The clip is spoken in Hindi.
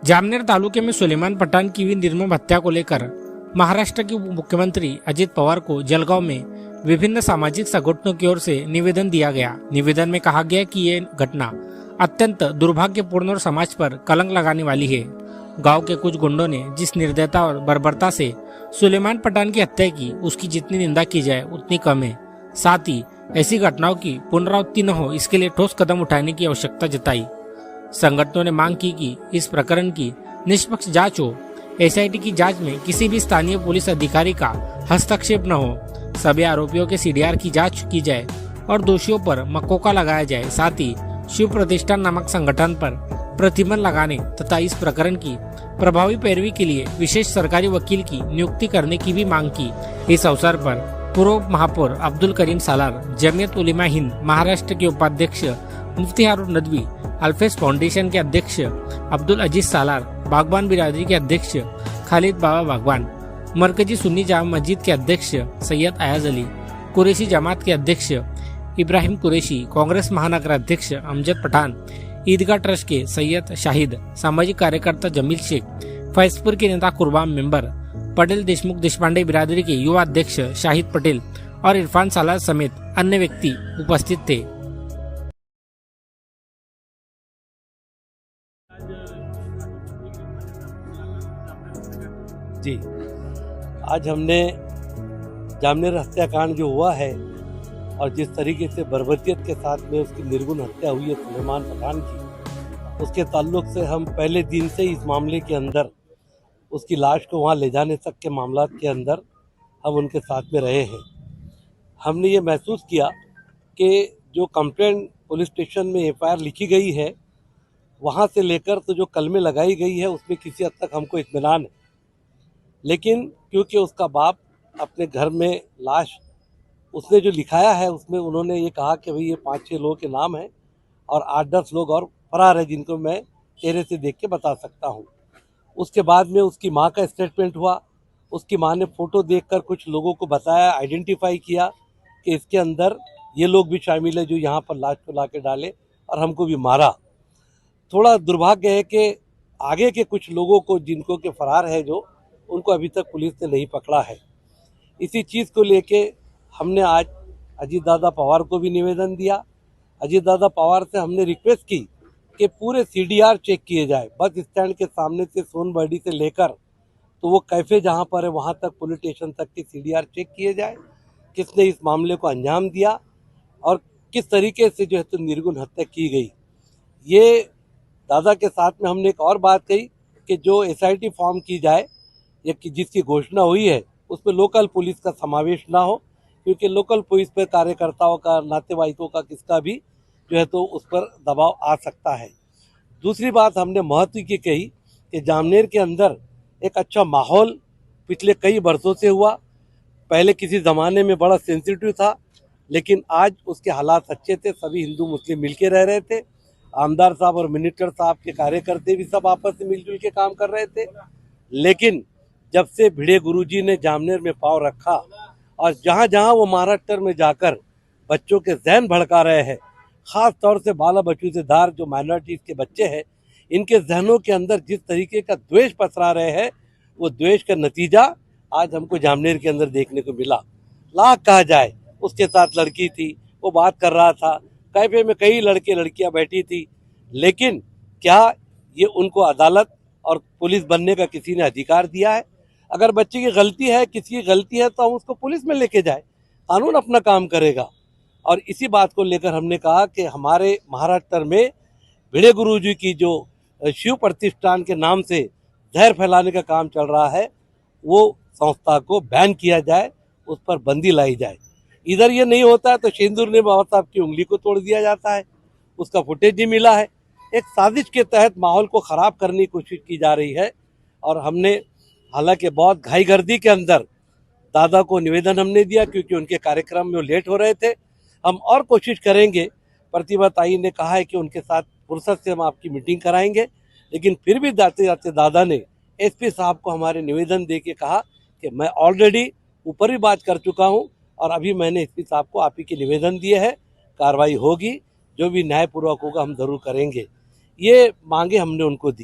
जामनेर तालुके में सुलेमान पठान की हुई निर्मम हत्या को लेकर महाराष्ट्र के मुख्यमंत्री अजित पवार को जलगांव में विभिन्न सामाजिक संगठनों की ओर से निवेदन दिया गया। निवेदन में कहा गया कि ये घटना अत्यंत दुर्भाग्यपूर्ण और समाज पर कलंक लगाने वाली है। गांव के कुछ गुंडों ने जिस निर्दयता और बर्बरता से सुलेमान पठान की हत्या की, उसकी जितनी निंदा की जाए उतनी कम है। साथ ही ऐसी घटनाओं की पुनरावृत्ति न हो, इसके लिए ठोस कदम उठाने की आवश्यकता जताई। संगठनों ने मांग की कि इस प्रकरण की निष्पक्ष जांच हो। एसआईटी की जांच में किसी भी स्थानीय पुलिस अधिकारी का हस्तक्षेप न हो। सभी आरोपियों के सीडीआर की जांच की जाए और दोषियों पर मकोका लगाया जाए। साथ ही शिव प्रतिष्ठान नामक संगठन पर प्रतिबंध लगाने तथा इस प्रकरण की प्रभावी पैरवी के लिए विशेष सरकारी वकील की नियुक्ति करने की भी मांग की। इस अवसर पर पूर्व महापौर अब्दुल करीम सालार, जमीयत उलेमा हिंद महाराष्ट्र के उपाध्यक्ष मुफ्ती हारून नदवी, अल्फेज फाउंडेशन के अध्यक्ष अब्दुल अजीज सालार, बागबान बिरादरी के अध्यक्ष खालिद बाबा बागबान, मरकजी सुन्नी जामा मस्जिद के अध्यक्ष सैयद अयाज अली, कुरैशी जमात के अध्यक्ष इब्राहिम कुरैशी, कांग्रेस महानगर अध्यक्ष अमजद पठान, ईदगाह ट्रस्ट के सैयद शाहिद, सामाजिक कार्यकर्ता जमील शेख, फैजपुर के नेता कुर्बान मेंबर, पटेल देशमुख देशपांडे बिरादरी के युवा अध्यक्ष शाहिद पटेल और इरफान सालार समेत अन्य व्यक्ति उपस्थित थे। जी, आज हमने जामनेर हत्याकांड जो हुआ है और जिस तरीके से बर्बरियत के साथ में उसकी निर्गुण हत्या हुई है सुलेमान पठान की, उसके ताल्लुक से हम पहले दिन से इस मामले के अंदर उसकी लाश को वहाँ ले जाने तक के मामलात के अंदर हम उनके साथ में रहे हैं। हमने ये महसूस किया कि जो कंप्लेंट पुलिस स्टेशन में एफआईआर लिखी गई है, वहाँ से लेकर तो जो कलमें लगाई गई है उसमें किसी हद तक हमको इत्मीनान है। लेकिन क्योंकि उसका बाप अपने घर में लाश उसने जो लिखाया है उसमें उन्होंने ये कहा कि भाई ये 5-6 लोगों के नाम हैं और 8-10 लोग और फरार है जिनको मैं चेहरे से देख के बता सकता हूँ। उसके बाद में उसकी माँ का स्टेटमेंट हुआ। उसकी माँ ने फ़ोटो देखकर कुछ लोगों को बताया, आइडेंटिफाई किया कि इसके अंदर ये लोग भी शामिल है जो यहाँ पर लाश को ला के डाले और हमको भी मारा। थोड़ा दुर्भाग्य है कि आगे के कुछ लोगों को जिनको के फरार है जो उनको अभी तक पुलिस ने नहीं पकड़ा है। इसी चीज़ को लेके हमने आज अजीत दादा पवार को भी निवेदन दिया। अजीत दादा पवार से हमने रिक्वेस्ट की कि पूरे सीडीआर चेक किए जाए, बस स्टैंड के सामने से सोनबर्डी से लेकर तो वो कैफे जहाँ पर है वहाँ तक पुलिस स्टेशन तक के सीडीआर चेक किए जाए, किसने इस मामले को अंजाम दिया और किस तरीके से जो है तो निर्गुण हत्या की गई। ये दादा के साथ में हमने एक और बात कही कि जो एसआईटी फॉर्म की जाए या कि जिसकी घोषणा हुई है उसमें लोकल पुलिस का समावेश ना हो, क्योंकि लोकल पुलिस पर कार्यकर्ताओं का, नातेवाईकों का, किसका भी जो है तो उस पर दबाव आ सकता है। दूसरी बात हमने महत्व की कही कि जामनेर के अंदर एक अच्छा माहौल पिछले कई वर्षों से हुआ। पहले किसी ज़माने में बड़ा सेंसिटिव था, लेकिन आज उसके हालात अच्छे थे। सभी हिंदू मुस्लिम मिलके रह रहे थे। आमदार साहब और मिनिस्टर साहब के कार्यकर्ते भी सब आपस में मिलजुल के काम कर रहे थे। लेकिन जब से भिड़े गुरुजी ने जामनेर में पांव रखा और जहाँ जहाँ वो महाराष्ट्र में जाकर बच्चों के जहन भड़का रहे हैं, ख़ास तौर से बाला बचूतेदार जो माइनॉरिटीज़ के बच्चे हैं, इनके जहनों के अंदर जिस तरीके का द्वेष पसरा रहे हैं, वो द्वेष का नतीजा आज हमको जामनेर के अंदर देखने को मिला। लाख कहा जाए, उसके साथ लड़की थी, वो बात कर रहा था, कैफे में कई लड़के लड़कियां बैठी थी, लेकिन क्या ये उनको अदालत और पुलिस बनने का किसी ने अधिकार दिया है? अगर बच्चे की गलती है, किसी की गलती है, तो हम उसको पुलिस में लेके जाए, कानून अपना काम करेगा। और इसी बात को लेकर हमने कहा कि हमारे महाराष्ट्र में भिड़े गुरुजी की जो शिव प्रतिष्ठान के नाम से जहर फैलाने का काम चल रहा है, वो संस्था को बैन किया जाए, उस पर बंदी लाई जाए। इधर ये नहीं होता है तो शेंदूर ने बाबा साहब की उंगली को तोड़ दिया जाता है, उसका फुटेज भी मिला है। एक साजिश के तहत माहौल को ख़राब करने की कोशिश की जा रही है। और हमने हालांकि बहुत घाईगर्दी के अंदर दादा को निवेदन हमने दिया, क्योंकि उनके कार्यक्रम में वो लेट हो रहे थे। हम और कोशिश करेंगे। प्रतिभा ताई ने कहा है कि उनके साथ फुर्सत से हम आपकी मीटिंग कराएंगे, लेकिन फिर भी जाते जाते दादा ने एसपी साहब को हमारे निवेदन दे के कहा कि मैं ऑलरेडी ऊपर भी बात कर चुका हूं और अभी मैंने एसपी साहब को आप ही के निवेदन दिए हैं, कार्रवाई होगी, जो भी न्यायपूर्वक होगा हम ज़रूर करेंगे। ये मांगे हमने उनको दी।